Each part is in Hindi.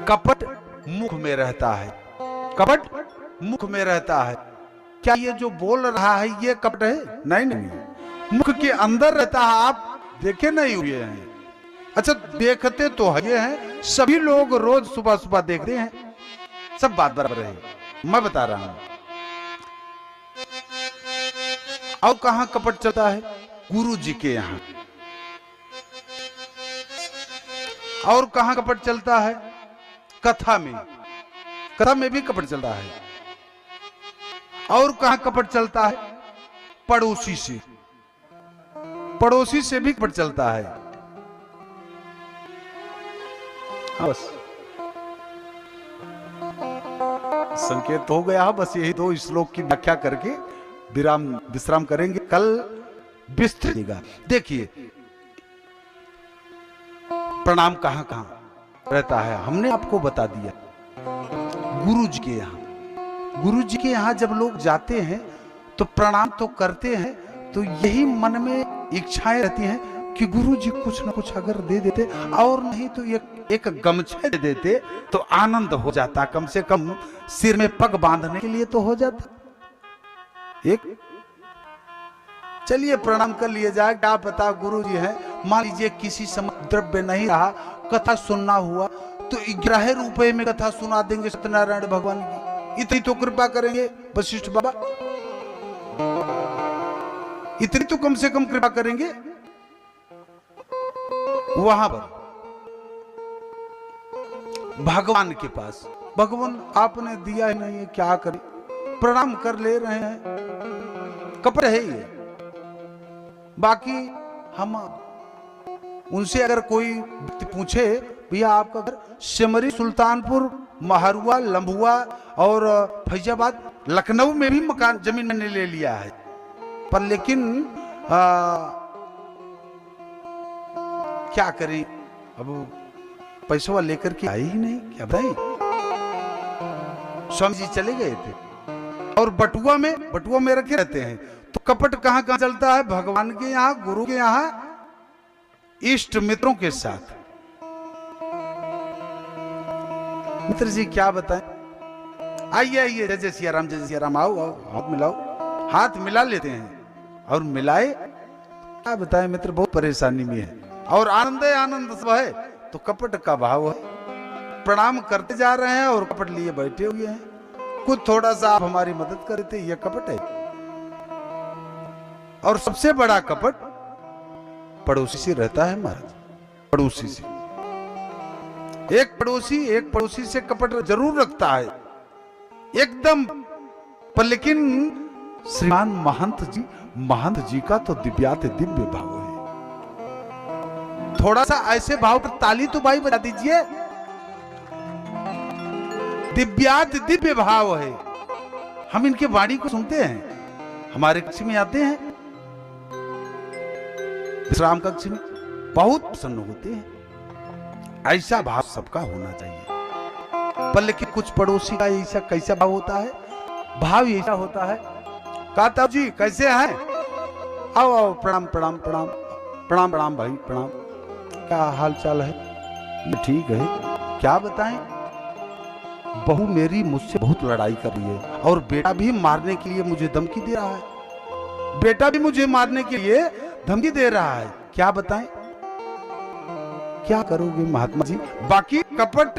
कपट मुख में रहता है, कपट मुख में रहता है। क्या ये जो बोल रहा है ये कपट है? नहीं नहीं, मुख के अंदर रहता है। आप देखे नहीं हुए हैं? अच्छा देखते तो है हैं, सभी लोग रोज सुबह सुबह देखते हैं, सब बात बराबर है, मैं बता रहा हूं। और कहां कपट चलता है? गुरु जी के यहां। और कहां कपट चलता है? कथा में, कथा में भी कपट चलता है। और कहां कपट चलता है? पड़ोसी से, पड़ोसी से भी कपट चलता है। बस संकेत हो गया। बस यही दो श्लोक की व्याख्या करके विश्राम करेंगे, कल विस्तृत। देखिए प्रणाम कहां कहां रहता है हमने आपको बता दिया। गुरु जी के यहां, गुरु जी के यहां जब लोग जाते हैं तो प्रणाम तो करते हैं, तो यही मन में इच्छाएं रहती हैं कि गुरु जी कुछ न कुछ अगर दे देते, और नहीं तो एक गमछा दे देते तो आनंद हो जाता, कम से कम सिर में पग बांधने के लिए तो हो जाता। एक चलिए प्रणाम कर लिए जाए, क्या पता गुरु जी हैं, मान लीजिए किसी समय द्रव्य नहीं रहा, कथा सुनना हुआ तो 11 रुपए में कथा सुना देंगे सत्यनारायण भगवान की। इतनी तो कृपा करेंगे वशिष्ठ बाबा, इतनी तो कम से कम कृपा करेंगे। वहां पर भगवान के पास, भगवान आपने दिया ही नहीं है, क्या करें, प्रणाम कर ले रहे हैं, कपट है ये। बाकी हम उनसे अगर कोई पूछे भैया आपका घर सिमरी, सुल्तानपुर, महरुआ, लंबुआ और फैजाबाद, लखनऊ में भी मकान जमीन मैंने ले लिया है, पर लेकिन क्या करें, अब पैसा लेकर के आई ही नहीं, क्या भाई। स्वामी जी चले गए थे और बटुआ में रखे रहते हैं। तो कपट कहां कहां चलता है? भगवान के यहां, गुरु के यहां, इष्ट मित्रों के साथ। मित्र जी क्या बताएं, आइए आइए, जय जय सिया राम, जय जय सिया राम, आओ आओ, हाथ मिलाओ। हाथ मिला लेते हैं और मिलाए, क्या बताएं मित्र, बहुत परेशानी में है और आनंद सब है, तो कपट का भाव है। प्रणाम करते जा रहे हैं और कपट लिए बैठे हुए हैं, कुछ थोड़ा सा आप हमारी मदद करते, यह कपट है। और सबसे बड़ा कपट पड़ोसी से रहता है महाराज, पड़ोसी से। एक पड़ोसी से कपट जरूर रखता है एकदम, पर लेकिन श्रीमान महंत जी का तो दिव्याति दिव्य भाव है। थोड़ा सा ऐसे भाव पर ताली तो भाई बजा दीजिए, दिव्याति दिव्य भाव है। हम इनके वाणी को सुनते हैं, हमारे कक्ष में आते हैं, विश्राम कक्ष में, बहुत प्रसन्न होते हैं। ऐसा भाव सबका होना चाहिए। पर लेकिन कुछ पड़ोसी का ऐसा कैसा भाव होता है? भाव ऐसा होता है, काता जी कैसे हैं, आओ आओ, प्रणाम प्रणाम प्रणाम प्रणाम प्रणाम भाई प्रणाम, क्या हाल चाल है? ये ठीक है। क्या बताएं, बहू मेरी मुझसे बहुत लड़ाई कर रही है और बेटा भी मारने के लिए मुझे धमकी दे रहा है, बेटा भी मुझे मारने के लिए धमकी दे रहा है। क्या बताएं, क्या करोगे महात्मा जी? बाकी कपट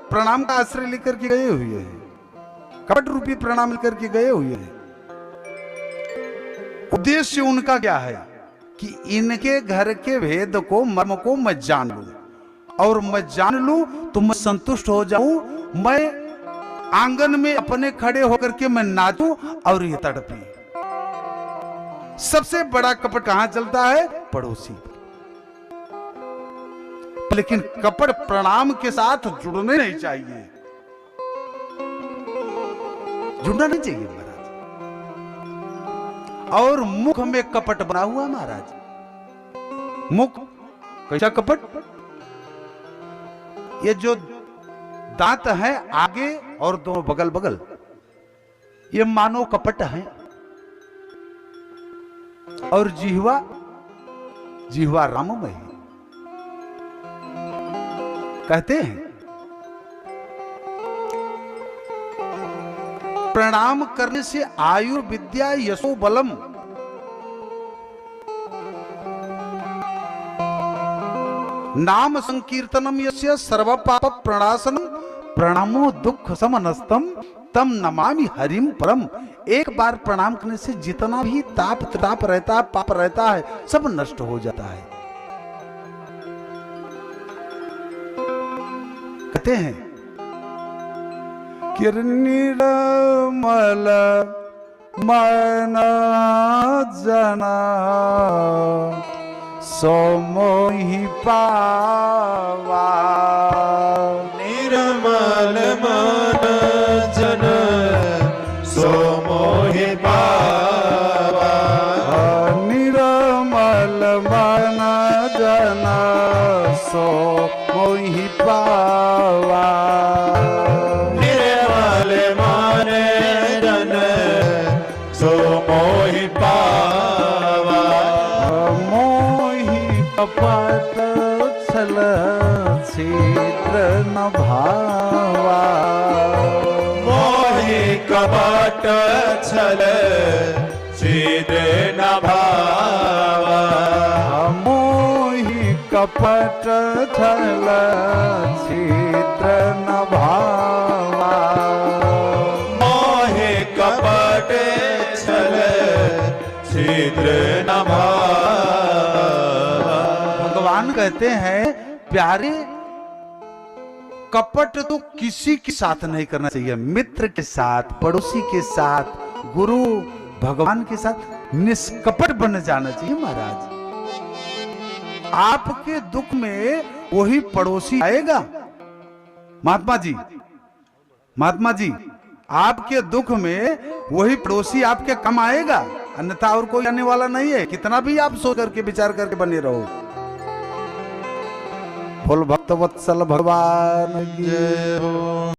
प्रणाम का आश्रय लेकर के गए हुए हैं, कपट रूपी प्रणाम लेकर के गए हुए हैं। उद्देश्य उनका क्या है कि इनके घर के भेद को, मर्म को मैं जान लूं, और मैं जान लूं तो मैं संतुष्ट हो जाऊं, मैं आंगन में अपने खड़े होकर के मैं नाचूं और ये तड़पी। सबसे बड़ा कपट कहां चलता है? पड़ोसी। लेकिन कपट प्रणाम के साथ जुड़ने नहीं चाहिए, जुड़ना नहीं चाहिए महाराज। और मुख में कपट बना हुआ महाराज, मुख कैसा कपट? ये जो दांत है आगे और दोनों बगल बगल, ये मानो कपट है। और जिह्वा राममय कहते हैं, प्रणाम करने से आयु विद्या यशो बलम, नाम संकीर्तनम यस्य सर्व पाप प्रणाशनम, प्रणामो दुख समनस्तम तम नमामि हरिम परम। एक बार प्रणाम करने से जितना भी ताप रहता है, पाप रहता है, सब नष्ट हो जाता है। कहते हैं कि निर्मल मन जना सो मोहि पावा, निर्मल मन जन सो मोहि पावा, निर्मल मन जन सो मोहि पावा, निर्मल मन जन सो मोहि पावा, मोहि कपट छल छिद्र न भावा, मोहि कपट छल छिद्र न भावा, मोहि कपट छल छिद्र न भावा, मोहि कपट छल छिद्र न भावा। भगवान कहते हैं प्यारे, कपट तो किसी के साथ नहीं करना चाहिए, मित्र के साथ, पड़ोसी के साथ, गुरु भगवान के साथ निष्कपट बन जाना चाहिए। महाराज आपके दुख में वही पड़ोसी आएगा। महात्मा जी आपके दुख में वही पड़ोसी आपके कम आएगा, अन्यथा और कोई आने वाला नहीं है, कितना भी आप सोच करके विचार करके बने रहो। बोल भक्त वत्सल भगवान की जय हो।